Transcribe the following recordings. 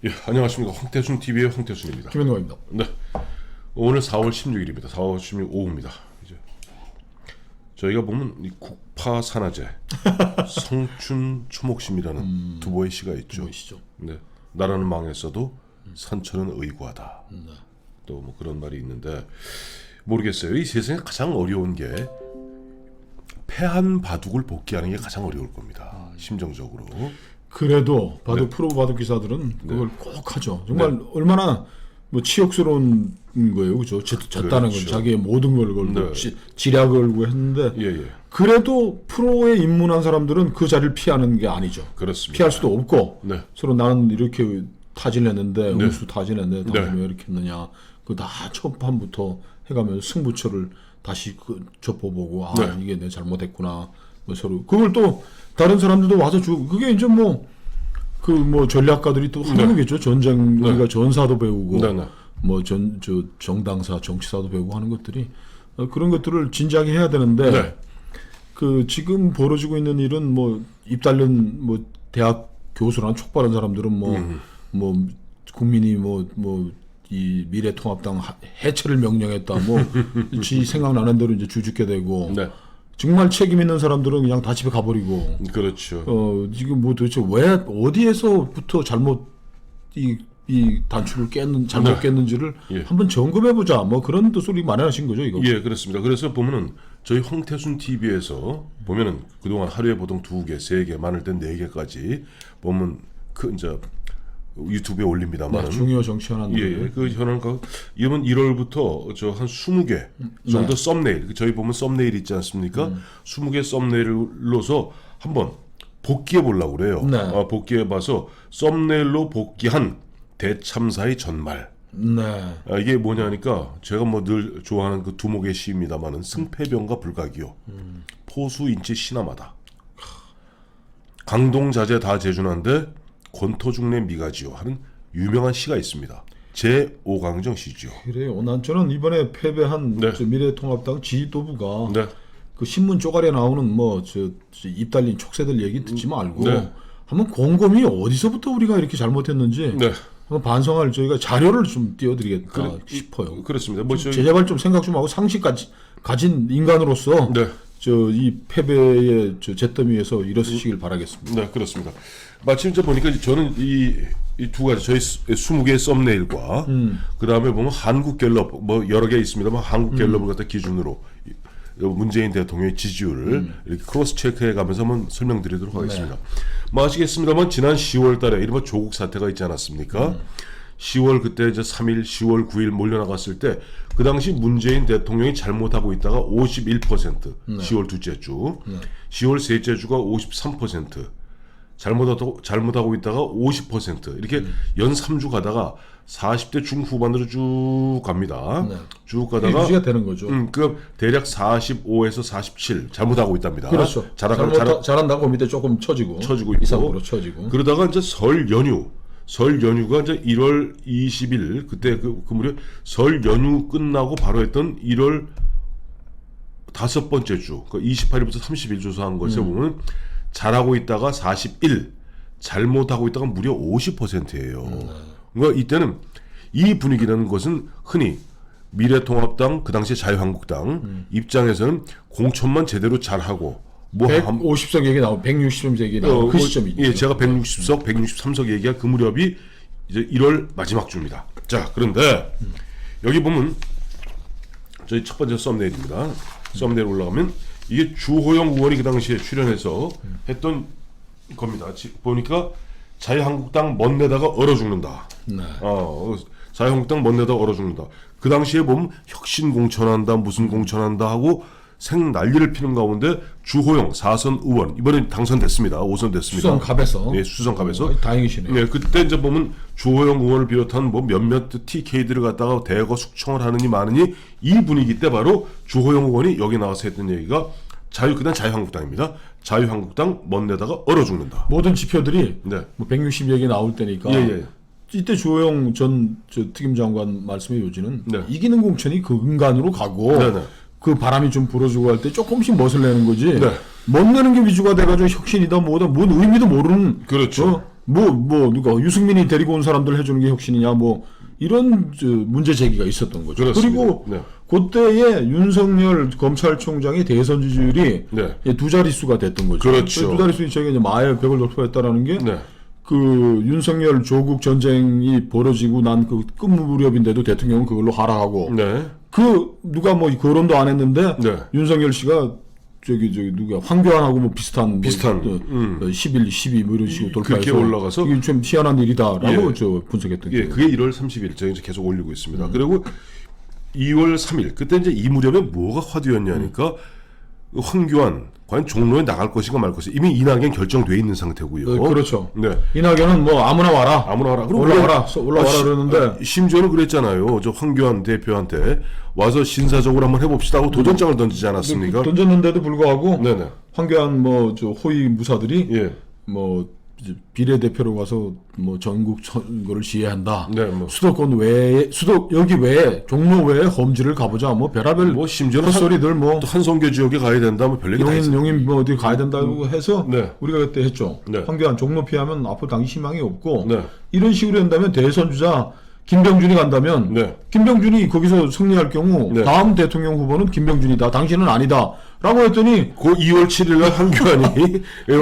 예, 안녕하십니까. 황태순 TV의 황태순입니다. 김현우입니다. 네, 오늘 4월 16일입니다. 4월 16일 오후입니다. 이제 저희가 보면 이 국파산화제, 성춘 초목심이라는 두보의 시가 있죠. 시죠. 네, 나라는 망했어도 산천은 의구하다. 또 뭐 그런 말이 있는데 모르겠어요. 이 세상에 가장 어려운 게 패한 바둑을 복귀하는 게 가장 어려울 겁니다. 심정적으로. 그래도 바둑 네. 프로 바둑 기사들은 그걸 꼭 하죠. 정말 얼마나 뭐 치욕스러운 거예요, 그죠? 졌다는 건 자기의 모든 걸 걸고 지략을 걸고 했는데 예. 그래도 프로에 입문한 사람들은 그 자리를 피하는 게 아니죠. 그렇습니다. 피할 수도 없고 네. 서로 나는 이렇게 타진했는데 네. 운수 타진했는데 네. 당신 왜 이렇게 했느냐. 그 다 첫 판부터 해가면서 승부처를 다시 접어보고 아 네. 이게 내가 잘못했구나. 뭐 서로 그걸 또 다른 사람들도 와서 주고 그게 이제 뭐 그 뭐 전략가들이 또 하는 거겠죠. 전쟁 우리가 전사도 배우고 뭐 저 정당사 정치사도 배우고 하는 것들이 그런 것들을 진지하게 해야 되는데 그 지금 벌어지고 있는 일은 뭐 입달린 뭐 대학 교수나 촉발한 사람들은 뭐 국민이 이 미래통합당 해체를 명령했다 뭐 지 생각나는 대로 이제 주짓게 되고 정말 책임 있는 사람들은 그냥 다 집에 가버리고 그렇죠. 지금 뭐 도대체 왜 어디에서부터 잘못 이 단추를 잘못 깼는지를 한번 점검해 보자 뭐 그런 뜻으로 마련하신 거죠 이거. 예, 그렇습니다. 그래서 보면은 저희 황태순 TV에서 보면은 그동안 하루에 보통 2개, 3개, 많을 땐 4개까지 보면 그 이제 유튜브에 올립니다만 중요 정치 현안. 예, 그 현안가 이번 1월부터 저 한 20개 정도 썸네일 저희 보면 썸네일 있지 않습니까? 20개 썸네일로서 한번 복귀해 보려고 그래요. 복귀해 봐서 썸네일로 복귀한 대참사의 전말. 이게 뭐냐니까 제가 뭐 늘 좋아하는 그 두목의 시입니다만은 승패병과 불가기요. 포수인치 시나마다. 강동자재 다 재준한데 권토중내 미가지요 하는 유명한 시가 있습니다. 제5강정 시죠. 그래요. 난 저는 이번에 패배한 미래통합당 지도부가 그 신문 쪼가리에 나오는 뭐 저 입 달린 촉새들 얘기 듣지 말고 한번 곰곰이 어디서부터 우리가 이렇게 잘못했는지 한번 반성할 저희가 자료를 좀 띄워드리겠다 싶어요. 그렇습니다. 뭐 제발 좀 생각 좀 하고 상식까지 가진 인간으로서 이 패배의 잿더미에서 일어서시길 바라겠습니다. 네, 그렇습니다. 마침 이제 보니까 저는 이 두 가지 저희 20개의 썸네일과 그 다음에 보면 한국갤럽 뭐 여러 개 있습니다만 한국갤럽을 갖다 기준으로 문재인 대통령의 지지율을 이렇게 크로스 체크해 가면서 한번 설명드리도록 하겠습니다. 뭐 아시겠습니다만 지난 10월달에 이른바 조국 사태가 있지 않았습니까? 10월 그때 이제 3일, 10월 9일 몰려나갔을 때 그 당시 문재인 대통령이 잘못하고 있다가 51%, 10월 둘째 주, 10월 셋째 주가 53%, 잘못하고 있다가 50% 이렇게 연 3주 가다가 40대 중후반으로 쭉 갑니다. 쭉 가다가 유지가 되는 거죠. 그 대략 45에서 47 잘못하고 있답니다. 그렇죠. 잘한다고 밑에 조금 쳐지고 있고 이상으로 쳐지고 그러다가 이제 설 연휴가 이제 1월 20일 그때 그 무렵 설 연휴 끝나고 바로 했던 1월 다섯 번째 주, 그 28일부터 30일 조사한 것에 보면 잘하고 있다가 41, 잘못하고 있다가 무려 50%예요. 그러니까 이때는 이 분위기라는 것은 흔히 미래통합당 그 당시에 자유한국당 입장에서는 공천만 제대로 잘하고 150석 얘기 나오고 160석 얘기 나오고 그 시점이죠. 예, 제가 160석, 163석 얘기한 그 무렵이 이제 1월 마지막 주입니다. 자, 그런데 여기 보면 저희 첫 번째 썸네일입니다. 썸네일 올라가면 이게 주호영 의원이 그 당시에 출연해서 했던 겁니다. 보니까 자유한국당 먼데다가 얼어 죽는다. 자유한국당 먼데다가 얼어 죽는다. 그 당시에 보면 혁신 공천한다, 무슨 공천한다 하고 생 난리를 피는 가운데 주호영 4선 의원 이번에 당선됐습니다. 5선 됐습니다. 수성갑에서. 네, 수성갑에서. 다행이시네요. 네, 그때 이제 보면 주호영 의원을 비롯한 뭐 몇몇 TK들을 갖다가 대거 숙청을 하느니 마느니 이 분위기 때 바로 주호영 의원이 여기 나와서 했던 얘기가 그다음 자유한국당입니다. 자유한국당 먼데다가 얼어 죽는다. 모든 지표들이 뭐 160 얘기 나올 때니까. 이때 주호영 전 특임장관 말씀의 요지는 이기는 공천이 그 근간으로 가고 그 바람이 좀 불어주고 할 때 조금씩 멋을 내는 거지. 멋 내는 게 위주가 돼가지고 혁신이다 뭐다 뭔 의미도 모르는 누가 유승민이 데리고 온 사람들 해주는 게 혁신이냐 뭐 이런 문제 제기가 있었던 거죠. 그렇습니다. 그리고 네. 그때에 윤석열 검찰총장의 대선 지지율이 네. 두 자릿수가 됐던 거죠. 그렇죠. 두 자릿수 저희가 이제 마의 벽을 돌파했다라는 게 네. 그 윤석열 조국 전쟁이 벌어지고 난 그 끝 무렵인데도 대통령은 그걸로 하락하고 네. 그 누가 뭐 거론도 안 했는데 네. 윤석열 씨가 저기 누가 황교안하고 뭐 비슷한 11, 12 뭐 이런 식으로 돌파해서 그렇게 올라가서 이게 좀 희한한 일이다라고 저 분석했던 예, 거예요. 그게 1월 30일 제가 이제 계속 올리고 있습니다. 그리고 2월 3일 그때 이제 이 무렵에 뭐가 화두였냐니까 황교안 과연 종로에 나갈 것인가 말 것인가 이미 이낙연 결정돼 있는 상태고요. 그렇죠. 네. 이낙연은 뭐 아무나 와라. 그리고 올라와라 그러는데 심지어는 그랬잖아요. 저 황교안 대표한테 와서 신사적으로 한번 해봅시다 하고 도전장을 던지지 않았습니까? 던졌는데도 불구하고 네네. 황교안 뭐 저 호위 무사들이 예. 뭐 이제 비례대표로 가서 뭐 전국 선거를 지휘한다. 네, 뭐. 수도권 외에 여기 외에 종로 외에 험지를 가보자. 뭐 별하별 뭐 심지어는 헛소리들 뭐 또 한성교 지역에 가야 된다 뭐 별얘기 다 했어요. 용인 뭐 어디 가야 된다고 해서 네. 우리가 그때 했죠. 네. 황교안 종로 피하면 앞으로 당시 희망이 없고 네. 이런 식으로 한다면 대선 주자 김병준이 간다면 네. 김병준이 거기서 승리할 경우 네. 다음 대통령 후보는 김병준이다. 당신은 아니다. 라고 했더니 그 2월 7일 날 황교안이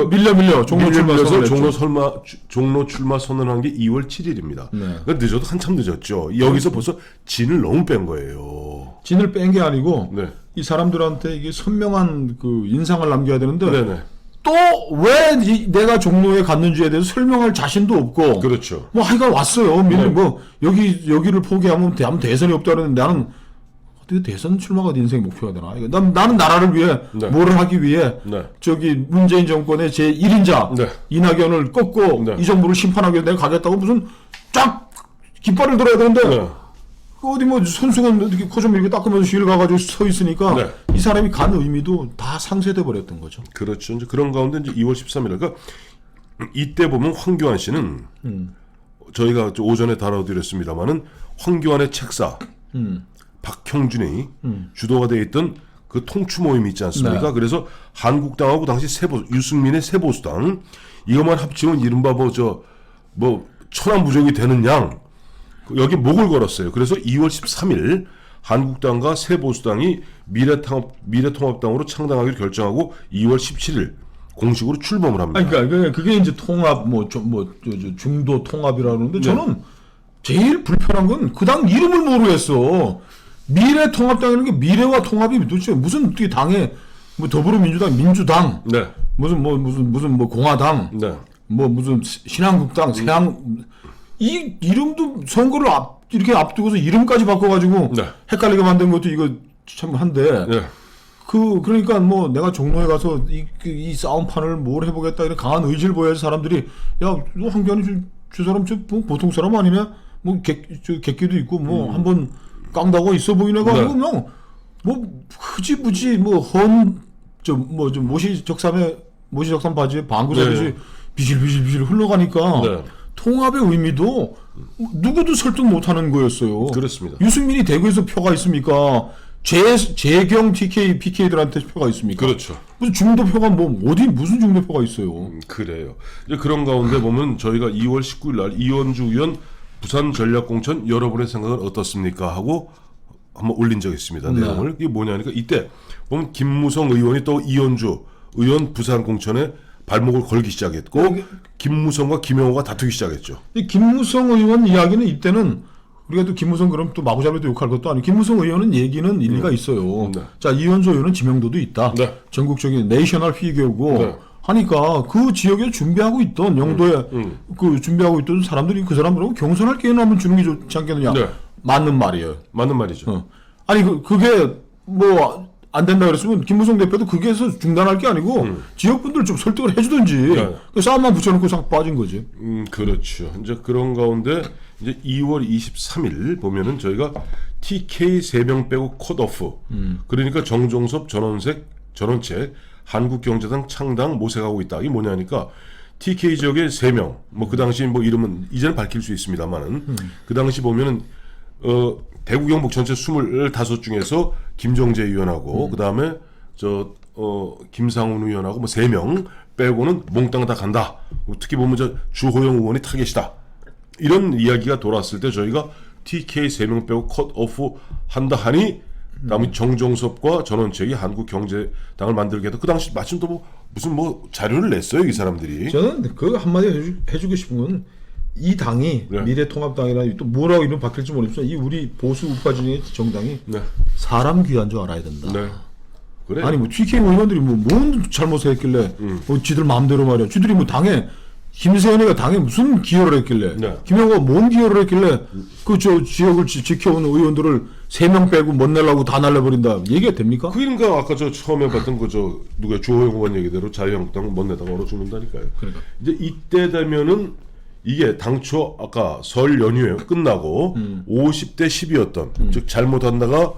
밀려 종로 출마 밀려서 선언했죠. 종로 출마 선언한 게 2월 7일입니다. 네. 그러니까 늦어도 한참 늦었죠. 여기서 벌써 진을 너무 뺀 거예요. 진을 뺀 게 아니고 네. 이 사람들한테 이게 선명한 그 인상을 남겨야 되는데 네네. 또 왜 내가 종로에 갔는지에 대해서 설명할 자신도 없고 그렇죠. 뭐 하여간 왔어요. 네. 뭐 여기를 포기하면 대선이 없다 그러는데 나는 어떻게 대선 출마가 인생 목표가 되나? 나는 나라를 위해 네. 뭐를 하기 위해 네. 저기 문재인 정권의 제 1인자 네. 이낙연을 꺾고 네. 이 정부를 심판하기 위해 내가 가겠다고 무슨 쫙 깃발을 들어야 되는데 네. 어디 뭐 손수건 이렇게 코 좀 이렇게 닦으면서 실 가가지고 서 있으니까 네. 이 사람이 간 의미도 다 상쇄돼 버렸던 거죠. 그렇죠. 이제 그런 가운데 이제 2월 13일 그러니까 이때 보면 황교안 씨는 저희가 오전에 다뤄드렸습니다만은 황교안의 책사 박형준이 주도가 되어 있던 그 통추 모임이 있지 않습니까? 네. 그래서 한국당하고 당시 유승민의 새보수당 이것만 합치면 이른바 뭐 천하무적이 되는 양 여기 목을 걸었어요. 그래서 2월 13일 한국당과 새보수당이 미래통합당으로 창당하기로 결정하고 2월 17일 공식으로 출범을 합니다. 그러니까 그게 이제 통합 중도 통합이라 그러는데 저는 제일 불편한 건 그 당 이름을 모르겠어. 미래통합당이라는 게 미래와 통합이 도대체 무슨 어떻게 당에 뭐 더불어민주당, 민주당, 네. 무슨 공화당, 네. 뭐 무슨 신한국당, 이 이름도 선거를 이렇게 앞두고서 이름까지 바꿔가지고 네. 헷갈리게 만든 것도 이거 참 한데. 네. 그러니까 뭐 내가 종로에 가서 이 싸움판을 뭘 해보겠다 이런 강한 의지를 보여야지 사람들이 야, 너 황교안이 저 사람 뭐 보통 사람 아니냐? 뭐 객기도 있고 뭐 한번 깡다고 있어 보이네가 아니고 그냥 뭐 흐지부지 좀 모시적삼 바지에 방구 사듯이 비실비실 흘러가니까 네. 통합의 의미도 누구도 설득 못하는 거였어요. 그렇습니다. 유승민이 대구에서 표가 있습니까? 재경 TK, PK들한테 표가 있습니까? 그렇죠. 무슨 중도표가 무슨 중도표가 있어요? 그래요. 이제 그런 가운데 보면 저희가 2월 19일 날 이원주 의원 부산 전략공천 여러분의 생각은 어떻습니까? 하고 한번 올린 적이 있습니다. 네. 내용을. 이게 뭐냐니까 이때 보면 김무성 의원이 또 이원주 의원 부산 공천에 발목을 걸기 시작했고 김무성과 김영호가 다투기 시작했죠. 이 김무성 의원 이야기는 이때는 우리가 또 김무성 그럼 또 마구잡이도 욕할 것도 아니고 김무성 의원은 얘기는 일리가 있어요. 네. 자, 이현주 의원은 지명도도 있다. 네. 전국적인 내셔널 피겨고 네. 하니까 그 지역에 준비하고 있던 영도에 준비하고 있던 사람들이 그 사람들하고 경선할 기회는 한번 주는 게 좋지 않겠느냐. 네. 맞는 말이에요. 맞는 말이죠. 아니 그게 뭐 안 된다 그랬으면 김무성 대표도 거기에서 중단할 게 아니고 지역분들 좀 설득을 해주든지 네. 그 싸움만 붙여놓고 싹 빠진 거지. 그렇죠. 이제 그런 가운데 이제 2월 23일 보면은 저희가 TK 3명 빼고 컷오프. 그러니까 정종섭, 전원책, 한국경제당 창당 모색하고 있다. 이게 뭐냐니까 TK 지역에 3명. 뭐 그 당시 뭐 이름은 이제는 밝힐 수 있습니다만은 그 당시 보면은 대구 경북 전체 25 중에서 김정재 의원하고 그다음에 김상훈 의원하고 뭐 3명 빼고는 몽땅 다 간다. 특히 보면 저 주호영 의원이 타겟이다. 이런 이야기가 돌아왔을 때 저희가 TK 3명 빼고 컷오프 한다 하니 다음에 정종섭과 전원책이 한국경제당을 만들게 해도 그 당시 마침 또 뭐 무슨 뭐 자료를 냈어요 이 사람들이. 저는 그 한마디 해주고 싶은 건 이 당이 네. 미래통합당이나 또 뭐라고 이름 바뀔지 모르겠지만 이 우리 보수 우파 중에 정당이 네. 사람 귀한 줄 알아야 된다. 네. 그래. 아니 뭐 TK 의원들이 뭐 뭔 잘못을 했길래 뭐 지들 마음대로 말이야. 지들이 뭐 당에 김세현이가 당에 무슨 기여를 했길래 네. 김영호가 뭔 기여를 했길래 그 저 지역을 지켜온 의원들을 3명 빼고 못 내려고 다 날려버린다. 얘기가 됩니까? 그러니까 아까 저 처음에 봤던 그 저 누가 주호영 의원 얘기대로 자유한국당 못 내다가 얼어 죽는다니까요. 그러니까. 이제 이때 되면은 이게 당초 아까 설 연휴에 끝나고 50대 10이었던 즉 잘못한다가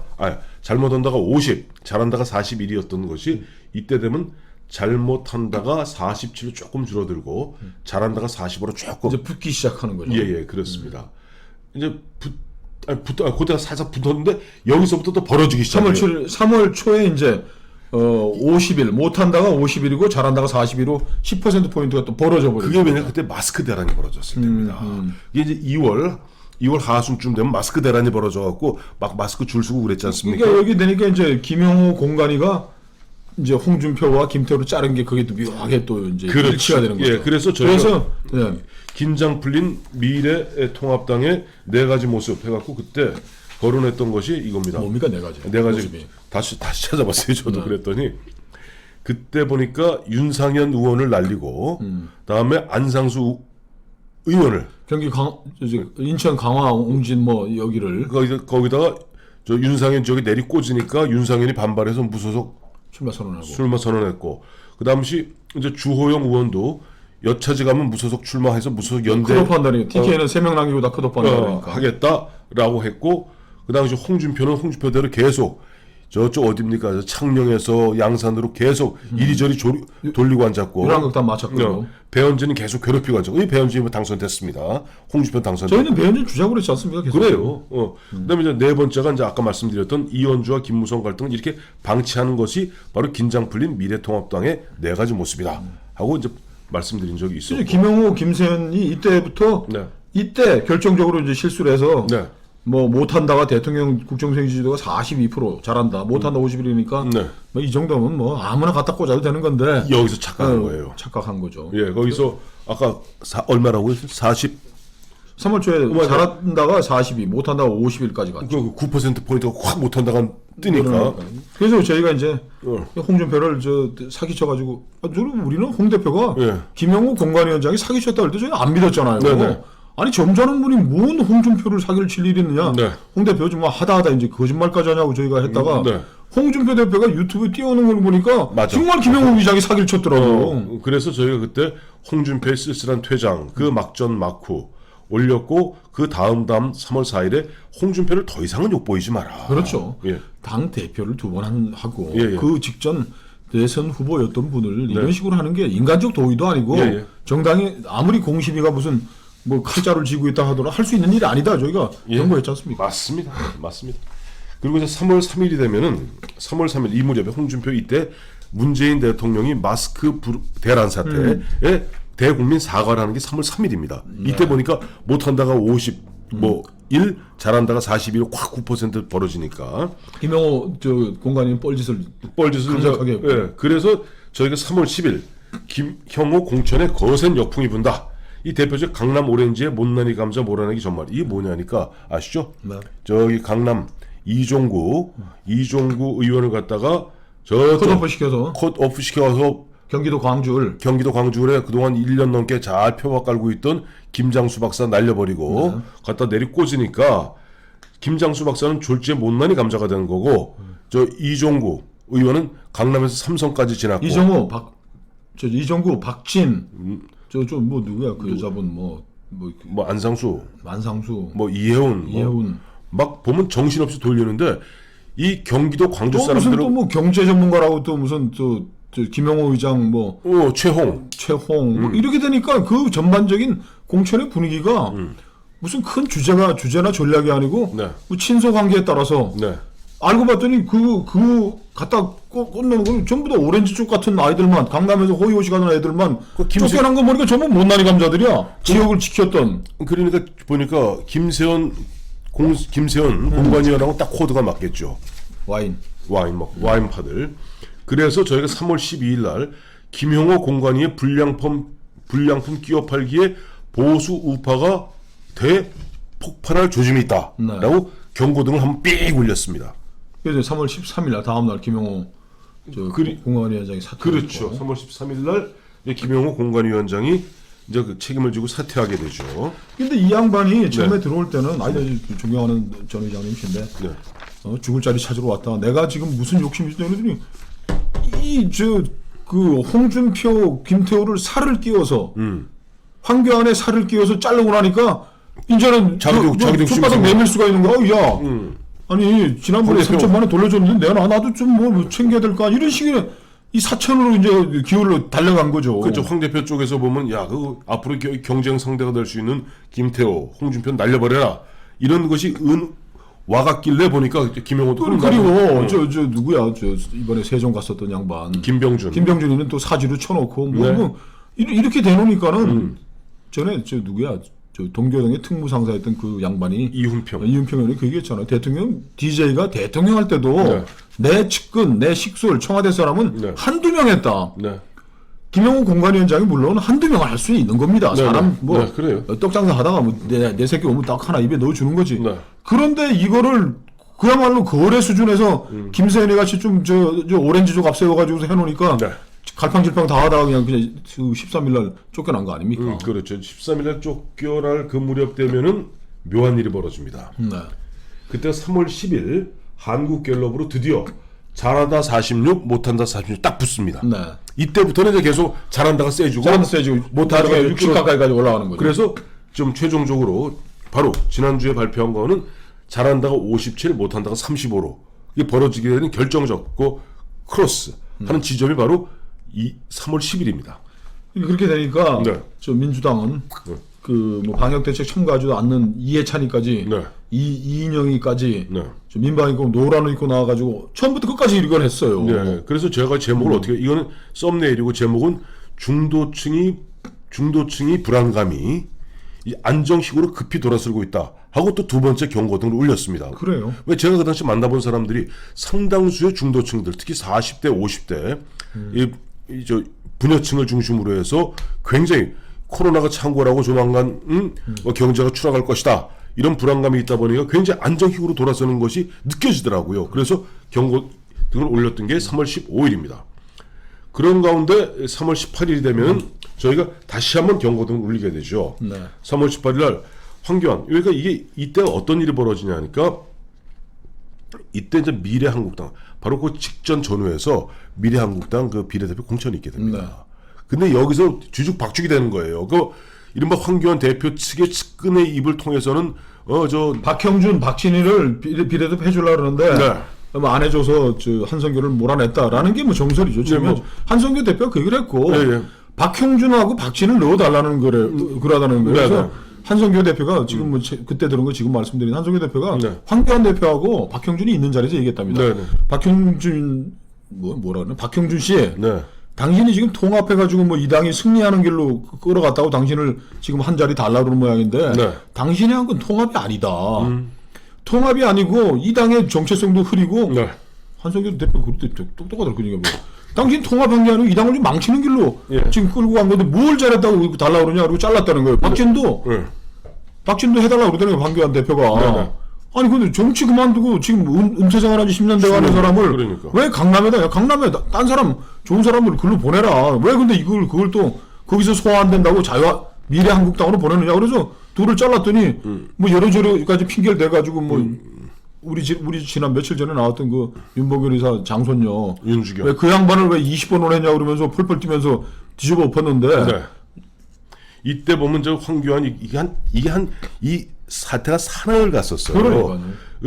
50, 잘한다가 41이었던 것이 이때 되면 잘못한다가 47로 조금 줄어들고 잘한다가 45로 조금 이제 붙기 시작하는 거죠. 예 그렇습니다. 이제 그때가 살짝 붙었는데 여기서부터 또 벌어지기 시작해요. 3월 초에 이제 50일 못한다가 50일이고 잘한다가 41로 10% 포인트가 또 벌어져 버려요. 그게 왜냐 그때 마스크 대란이 벌어졌을 때입니다. 이게 이제 2월 하순쯤 되면 마스크 대란이 벌어져 갖고 막 마스크 줄 서고 그랬지 않습니까? 그러니까 여기 되니까 이제 김영호 공관이가 이제 홍준표와 김태호를 자른 게 그게 또 묘하게 또 이제 일치가 되는 거죠. 예, 그래서 저희가 예. 긴장 풀린 미래통합당의 4가지 모습 해갖고 그때 거론했던 것이 이겁니다. 뭡니까 4가지? 4가지 모습이. 다시 찾아봤어요. 저도 그랬더니 그때 보니까 윤상현 의원을 날리고 다음에 안상수 의원을 경기 인천 강화 옹진 뭐 여기를 거기다가 저 윤상현 지역에 내리 꽂으니까 윤상현이 반발해서 무소속 출마 선언했고 그 당시 이제 주호영 의원도 여차지 가면 무소속 출마해서 무소속 연대 컷오프한다니까. TK는 3명 남기고 다 컷오프한다니까. 하겠다라고 했고 그 당시 홍준표는 홍준표대로 계속 저쪽 어딥니까 창녕에서 양산으로 계속 이리저리 돌리고 앉았고 유랑극단 마쳤고 배현진은 계속 괴롭히고 앉았고 이 배현진이 당선됐습니다. 홍준표 당선됐고 저희는 배현진 주자고 그랬지 않습니까? 계속. 그래요. 그다음에 이제 4번째가 이제 아까 말씀드렸던 이현주와 김무성 갈등을 이렇게 방치하는 것이 바로 긴장 풀린 미래통합당의 4가지 모습이다 하고 이제 말씀드린 적이 있어요. 김영호, 김세현이 이때부터 네. 이때 결정적으로 이제 실수를 해서 네. 뭐 못한다가 대통령 국정수행 지지도가 42% 잘한다. 못한다 51이니까 네. 뭐 이 정도면 뭐 아무나 갖다 꽂아도 되는 건데 여기서 착각한 거예요. 착각한 거죠. 예, 거기서 아까 얼마라고 했어요? 3월 초에 잘한다가 42, 못한다가 51까지 갔죠. 그 9% 포인트가 확 못한다가 뜨니까. 그래서 저희가 이제 홍준표를 사기쳐가지고 우리는 홍 대표가 예. 김영호 공관위원장이 사기쳤다 그럴 때 저희 안 믿었잖아요. 네네. 아니 점잖은 분이 뭔 홍준표를 사기를 칠 일이 있느냐. 네. 홍 대표 좀 하다 이제 거짓말까지 하냐고 저희가 했다가 네. 홍준표 대표가 유튜브에 띄우는 걸 보니까 맞아. 정말 김영호 위장이 사기를 쳤더라고요. 그래서 저희가 그때 홍준표의 쓸쓸한 퇴장 그 막전 막후 올렸고 그 다음 3월 4일에 홍준표를 더 이상은 욕보이지 마라. 그렇죠. 예. 당 대표를 2번 하고 예. 그 직전 대선 후보였던 분을 이런 식으로 하는 게 인간적 도의도 아니고 예. 정당이 아무리 공심위가 무슨 뭐 칼자루를 쥐고 있다 하더라도 할 수 있는 일이 아니다. 저희가 경고했지 않습니까? 맞습니다. 그리고 이제 3월 3일이 되면은 3월 3일 이 무렵에 홍준표 이때 문재인 대통령이 마스크 대란 사태에 대국민 사과를 하는 게 3월 3일입니다. 이때 보니까 못한다가 50, 뭐 1, 잘한다가 42로 확 9% 벌어지니까 김영호 공관위는 뻘짓을 강력하게 했고. 예, 그래서 저희가 3월 10일 김형호 공천에 거센 역풍이 분다. 이 대표적 강남 오렌지의 못난이 감자 몰아내기 전말 이게 뭐냐니까 아시죠? 네. 저기 강남 이종구 의원을 갖다가 컷오프 시켜서 경기도 광주에 그동안 1년 넘게 잘 표박 깔고 있던 김장수 박사 날려버리고 갖다 내리 꽂으니까 김장수 박사는 졸지에 못난이 감자가 되는 거고 저 이종구 의원은 강남에서 삼성까지 지났고 이종구 박진 뭐 누구야 그 여자분 뭐 안상수 만상수 뭐 이혜훈 막 보면 정신없이 돌리는데 이 경기도 광주 또 사람들은 무슨 또 뭐 경제 전문가라고 또 무슨 또 김영호 의장 뭐 최홍 뭐 이렇게 되니까 그 전반적인 공천의 분위기가 무슨 큰 주제나 전략이 아니고 네. 뭐 친소 관계에 따라서 알고 봤더니 그 갖다 꽃놓은 건 전부 다 오렌지 쪽 같은 아이들만, 강남에서 호의호식 하는 애들만 김세- 쫓겨난 거 보니까 전부 못난이 감자들이야. 지역을 지켰던. 그러니까 보니까 김세현 공관위원하고 딱 코드가 맞겠죠. 와인. 와인파들. 그래서 저희가 3월 12일 날 김용호 공관위의 불량품 끼워 팔기에 보수 우파가 대폭발할 조짐이 있다라고 경고등을 한번 삑 울렸습니다. 그래서 3월 13일 날 다음 날 김용호 공관위원장이 사퇴. 그렇죠. 3월 13일 날 김용호 공관위원장이 이제 그 책임을 지고 사퇴하게 되죠. 근데 이 양반이 처음에 들어올 때는 존경하는 전 의장님이신데 죽을 자리 찾으러 왔다. 내가 지금 무슨 욕심이 있어? 이러더니 그 홍준표, 김태호를 살을 끼워서 황교안에 살을 끼워서 자르고 나니까 이제는 자기도 손바닥 내밀 수가 있는 거야. 야, 아니 지난번에 3천만 원 돌려줬는데 나도 좀 뭐 챙겨야 될 거 이런 식의 이 사천으로 이제 기울로 달려간 거죠. 그렇죠. 황 대표 쪽에서 보면 그 앞으로 경쟁 상대가 될 수 있는 김태호, 홍준표 날려버려라 이런 것이 와갔길래 보니까 김용호도 그리고 저 누구야? 이번에 세종 갔었던 양반 김병준이는 또 사지로 쳐놓고 이렇게 대놓으니까는 전에 누구야? 동교동의 특무상사였던 그 양반이 이훈평이 그 얘기했잖아요. DJ가 대통령 할 때도 내 측근, 내 식솔 청와대 사람은 한두 명 했다. 김용호 공관위원장이 물론 한두 명을 할 수는 있는 겁니다. 사람 그래요. 떡장사 하다가 내 새끼 오면 딱 하나 입에 넣어주는 거지. 그런데 이거를 그야말로 거래 수준에서 김세현이 같이 좀 오렌지족 앞세워가지고 해놓으니까 갈팡질팡 다 하다가 그냥 13일날 쫓겨난 거 아닙니까? 그렇죠. 13일날 쫓겨날 그 무렵 되면은 묘한 일이 벌어집니다. 그때 3월 10일 한국갤럽으로 드디어 잘하다 46, 못한다 46 딱 붙습니다. 이때부터는 이제 계속 잘한다가 세지고 못하다가 60 가까이까지 올라가는 거죠. 그래서 좀 최종적으로 바로 지난주에 발표한 거는 잘한다가 57, 못한다가 35로 이게 벌어지게 되는 결정적 크로스 하는 지점이 바로 이 3월 10일입니다. 그렇게 되니까 저 민주당은 뭐 방역대책 첨가하지도 않는 이해찬이까지 이인영이까지 민방위 입고 노란을 입고 나와가지고 처음부터 끝까지 이걸 했어요. 그래서 제가 제목을 이거는 썸네일이고 제목은 중도층이 불안감이 이 안정식으로 급히 돌아서고 있다 하고 또 두 번째 경고등을 울렸습니다. 그래요. 왜 제가 그 당시 만나본 사람들이 상당수의 중도층들 특히 40대 50대 부녀층을 중심으로 해서 굉장히 코로나가 창궐하고 조만간 경제가 추락할 것이다 이런 불안감이 있다 보니까 굉장히 안정식으로 돌아서는 것이 느껴지더라고요. 그래서 경고등을 올렸던 게 3월 15일입니다. 그런 가운데 3월 18일이 되면 저희가 다시 한번 경고등을 울리게 되죠. 3월 18일 날 황교안, 그러니까 이때가 어떤 일이 벌어지냐 하니까 이때 이제 미래한국당 바로 그 직전 전후에서 미래한국당 그 비례대표 공천이 있게 됩니다. 근데 여기서 주죽박죽이 되는 거예요. 그 이른바 황교안 대표 측의 측근의 입을 통해서는 박형준, 박진희를 비례대표 해주려고 그러는데 안 해줘서 한성규를 몰아냈다라는 게 뭐 정설이죠. 지금 한성규 대표가 그 얘기를 했고 박형준하고 박진희를 넣어달라는 그러다는 거예요. 그래서 한성규 대표가 지금 그때 들은 거 지금 말씀드린 한성규 대표가 황교안 대표하고 박형준이 있는 자리에서 얘기했답니다. 박형준 박형준 씨, 당신이 지금 통합해가지고 이 당이 승리하는 길로 끌어갔다고 당신을 지금 한 자리 달라고 그러는 모양인데 당신이 한 건 통합이 아니다. 통합이 아니고 이 당의 정체성도 흐리고 한성규 대표 그것도 똑똑하더라고요. 그러니까 당신 통합한 게 아니고 이 당을 좀 망치는 길로 지금 끌고 간 건데 뭘 잘했다고 달라고 그러냐 그러고 잘랐다는 거예요. 박진도 해달라고 그러더니 황교안 대표가 아니 근데 정치 그만두고 지금 은퇴생활 한 지 10년 돼가는 사람을 왜 강남에다 딴 사람 좋은 사람을 글로 보내라. 왜 근데 그걸 또 거기서 소화 안 된다고 미래한국당으로 보내느냐. 그래서 둘을 잘랐더니 뭐 여러저러까지 핑계를 대가지고 우리 지난 며칠 전에 나왔던 그 윤봉길 의사 장손녀 윤주경 왜 그 양반을 왜 20번 보냈냐 그러면서 펄펄 뛰면서 뒤집어 엎었는데 이때 보면 황교안이 이 사태가 산을 갔었어요.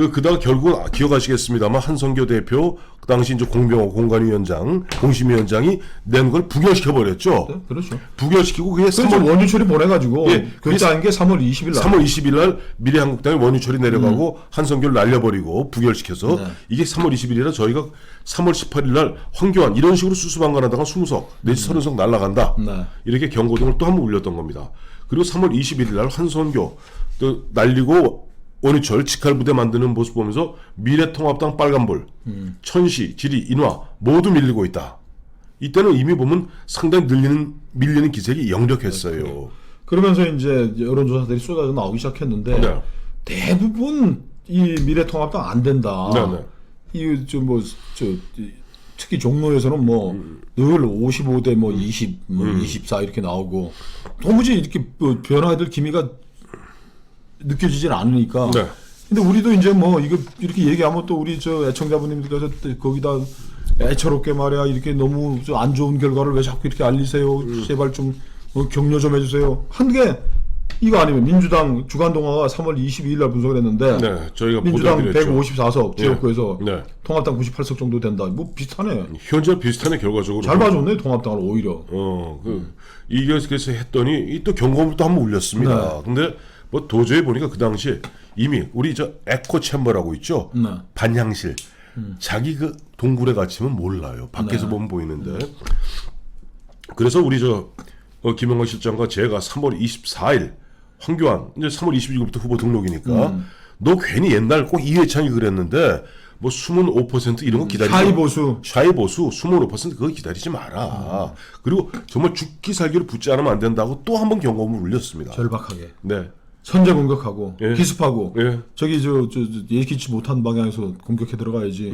그다가 결국 기억하시겠습니다만 한성교 대표 그 당시 이제 공병호 공관위원장 공심위원장이 낸 걸 부결시켜 버렸죠. 네, 그렇죠. 부결시키고 그게 그래서 원유철이 보내가지고 예, 결정한 게 3월 20일 날. 3월 20일 날 미래한국당이 원유철이 내려가고 한성교를 날려버리고 부결시켜서 네. 이게 3월 20일이라 저희가 3월 18일 날 황교안 이런 식으로 수수방관하다가 20석 내지 30석 날라간다. 네. 이렇게 경고등을 또 한 번 울렸던 겁니다. 그리고 3월 21일 날 한성교 또 날리고 원유철 직할부대 만드는 모습 보면서 미래통합당 빨간불, 천시, 지리, 인화 모두 밀리고 있다. 이때는 이미 보면 상당히 밀리는 기색이 역력했어요. 그러면서 이제 여론조사들이 쏟아져 나오기 시작했는데 네. 대부분 이 미래통합당 안 된다. 네, 네. 특히 종로에서는 뭐 늘 55대 뭐 20, 뭐 24 이렇게 나오고 도무지 이렇게 뭐 변화될 기미가 느껴지질 않으니까. 네. 근데 우리도 이제 뭐 이거 이렇게 얘기하면 또 우리 저 애청자분님들께서 거기다 애처롭게 말이야 이렇게 너무 안 좋은 결과를 왜 자꾸 이렇게 알리세요. 제발 좀 격려 좀 해주세요. 한 게 이거 아니면 민주당 주간동아가 3월 22일 날 분석을 했는데 네, 저희가 민주당 보도드렸죠. 154석 지역구에서 네. 통합당 98석 정도 된다. 뭐 비슷하네. 현재 비슷하네 결과적으로. 잘 봐줬네 통합당을 오히려. 이게 그래서 했더니 이 또 경고를 또 한번 울렸습니다. 네. 근데 뭐 도저히 보니까 그 당시 이미 우리 저 에코 챔버라고 있죠. 네. 반향실. 자기 그 동굴에 갇히면 몰라요. 밖에서 네. 보면 보이는데. 그래서 우리 저 김영건 실장과 제가 3월 24일 황교안 이제 3월 22일부터 후보 등록이니까 너 괜히 옛날 꼭 이회창이 그랬는데 뭐 숨은 5% 이런 거 기다리지 샤이 보수 숨은 5% 그거 기다리지 마라. 그리고 정말 죽기 살기로 붙지 않으면 안 된다고 또 한 번 경고음을 울렸습니다. 절박하게. 네. 선제 공격하고 예. 기습하고 예. 저기 예기치 못한 방향에서 공격해 들어가야지.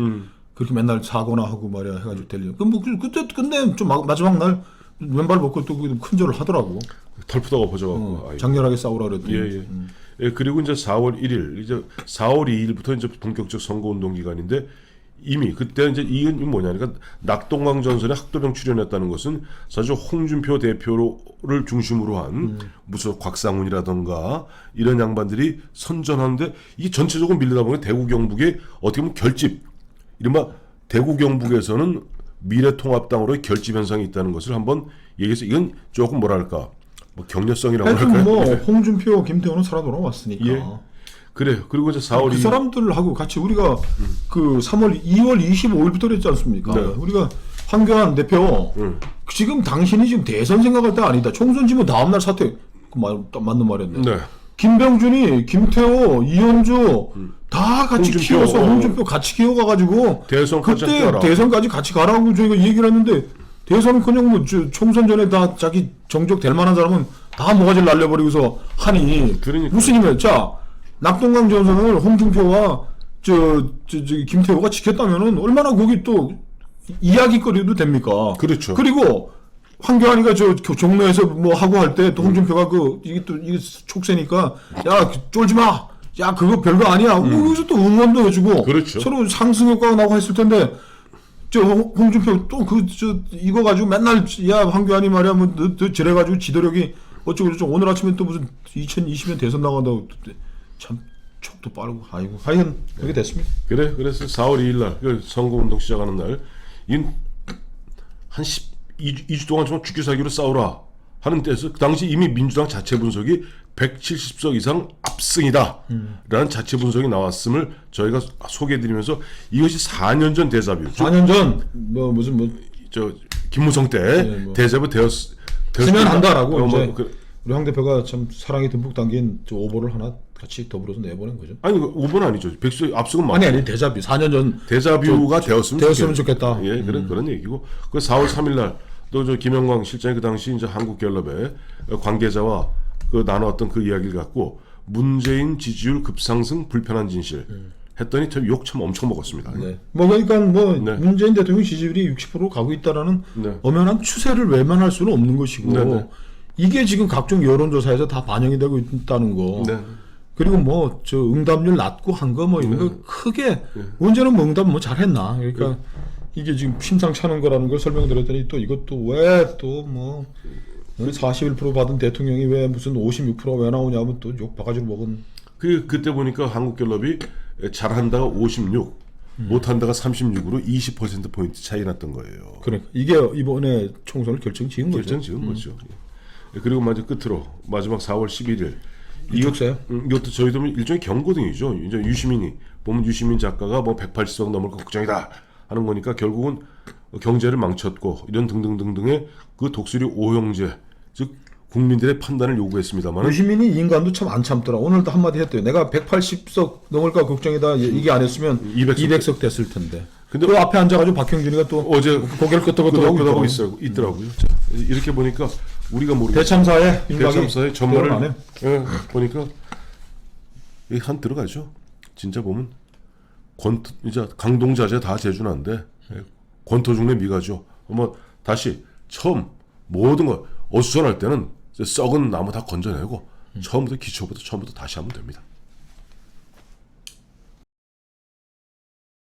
그렇게 맨날 사고나 하고 말이야 해가지고 될려. 그럼 뭐 그때 근데 좀 마지막 날 왼발 먹고 또 큰절을 하더라고. 털푸다가 버져갖고. 장렬하게 싸우라 그랬더니. 예. 예, 그리고 이제 4월 1일, 이제 4월 2일부터 이제 본격적 선거운동 기간인데 이미 그때 이제 이건 뭐냐, 그러니까 낙동강 전선에 학도병 출연했다는 것은 사실 홍준표 대표를 중심으로 한 무슨 곽상훈이라던가 이런 양반들이 선전하는데 이게 전체적으로 밀리다 보니 대구 경북의 어떻게 보면 결집, 이른바 대구 경북에서는 미래통합당으로의 결집 현상이 있다는 것을 한번 얘기해서 이건 조금 뭐랄까. 뭐 격려성이라고 하여튼 할까요? 뭐 홍준표, 김태호는 살아 돌아왔으니까. 예. 그래요. 그리고 이제 4월 그 사람들하고 같이 우리가 그 2월 25일부터 그랬지 않습니까? 네. 우리가 황교안 대표 지금 당신이 지금 대선 생각할 때 아니다. 총선 지면 다음날 사퇴. 맞는 말이었네. 네. 김병준이, 김태호, 이현주 다 같이 홍준표. 키워서 홍준표 같이 키워가가지고 대선까지 그때 함께하라. 대선까지 같이 가라고 저희가 얘기를 했는데 대선은 그냥 뭐 총선 전에 다 자기 정적 될 만한 사람은 다 모가지를 날려버리고서 하니 그러니까요. 무슨 의미야? 자 낙동강 전선을 홍준표와 김태호가 지켰다면은 얼마나 거기 또 이야기거리도 됩니까? 그렇죠. 그리고 황교안이가 종로에서 뭐 하고 할 때 또 홍준표가 이게 촉새니까 야 쫄지 마. 야 그거 별거 아니야. 뭐 여기서 또 응원도 해주고 그렇죠. 서로 상승 효과가 나고 했을 텐데. 홍준표 또 이거 가지고 맨날 야 황교안이 말이야 뭐 너 저래가지고 지도력이 어쩌고 오늘 아침에 또 무슨 2020년 대선 나간다고 참 촉도 빠르고 아이고 하여간 그렇게 됐습니다. 그래 그래서 4월 2일 날 선거운동 시작하는 날 한 2주 동안 정말 죽기 살기로 싸우라 하는 때에서 그 당시 이미 민주당 자체 분석이 170석 이상 압승이다 라는 자체 분석이 나왔음을 저희가 소개해드리면서 이것이 4년 전 데자뷰 4년 전 김무성 때 뭐. 데자뷰 되면 한다라고 이제 그, 우리 황 대표가 참 사랑이 듬뿍 담긴 오보를 하나 같이 더불어서 내보낸 거죠. 아니 5번 아니죠. 백수 압승은 맞죠. 아니 데자뷰 4년 전 데자뷰가 되었으면 좋겠다. 예, 그런 얘기고. 그 4월 3일 날 또 김영광 실장이 그 당시 이제 한국갤럽의 관계자와 나눴던 그 이야기를 갖고 문재인 지지율 급상승 불편한 진실 했더니 욕 참 엄청 먹었습니다. 네. 뭐 그러니까 문재인 대통령 지지율이 60% 가고 있다라는 네. 엄연한 추세를 외면할 수는 없는 것이고 네. 이게 지금 각종 여론조사에서 다 반영이 되고 있다는 거. 네. 그리고 응답률 낮고 한 거 이런 거 크게 언제는 응답 잘했나. 그러니까 이게 지금 심상치 않은 거라는 걸 설명드렸더니 또 이것도 왜 또 41% 받은 대통령이 왜 무슨 56% 왜 나오냐면 또 욕 바가지로 먹은. 그때 보니까 한국갤럽이 잘한다가 56, 못한다가 36으로 20% 포인트 차이 났던 거예요. 그러니까 이게 이번에 총선을 결정지은 거죠. 결정지은 거죠. 그리고 마저 끝으로 마지막 4월 11일 이것도요? 이것도 저희도 일종의 경고등이죠. 이제 유시민이 보면 유시민 작가가 뭐 180석 넘을 거 걱정이다 하는 거니까 결국은 경제를 망쳤고 이런 등등등등의 그 독수리 오형제 즉 국민들의 판단을 요구했습니다만 유시민이 인간도 참 안 참더라. 오늘도 한마디 했대요. 내가 180석 넘을까 걱정이다. 이게 안 했으면 200석 됐을 텐데. 근데 그 앞에 앉아가지고 박형준이가 또 어제 고개를 끄덕끄덕하고 있더라고요. 자, 이렇게 보니까 우리가 모르게 대참사의 전말을 보니까 한 들어가죠. 진짜 보면 이제 강동자재 다 제준한데 권토중래 미가죠. 뭐 다시 처음 모든 거 어수선할 때는 썩은 나무 다 건져내고 처음부터 기초부터 처음부터 다시 하면 됩니다.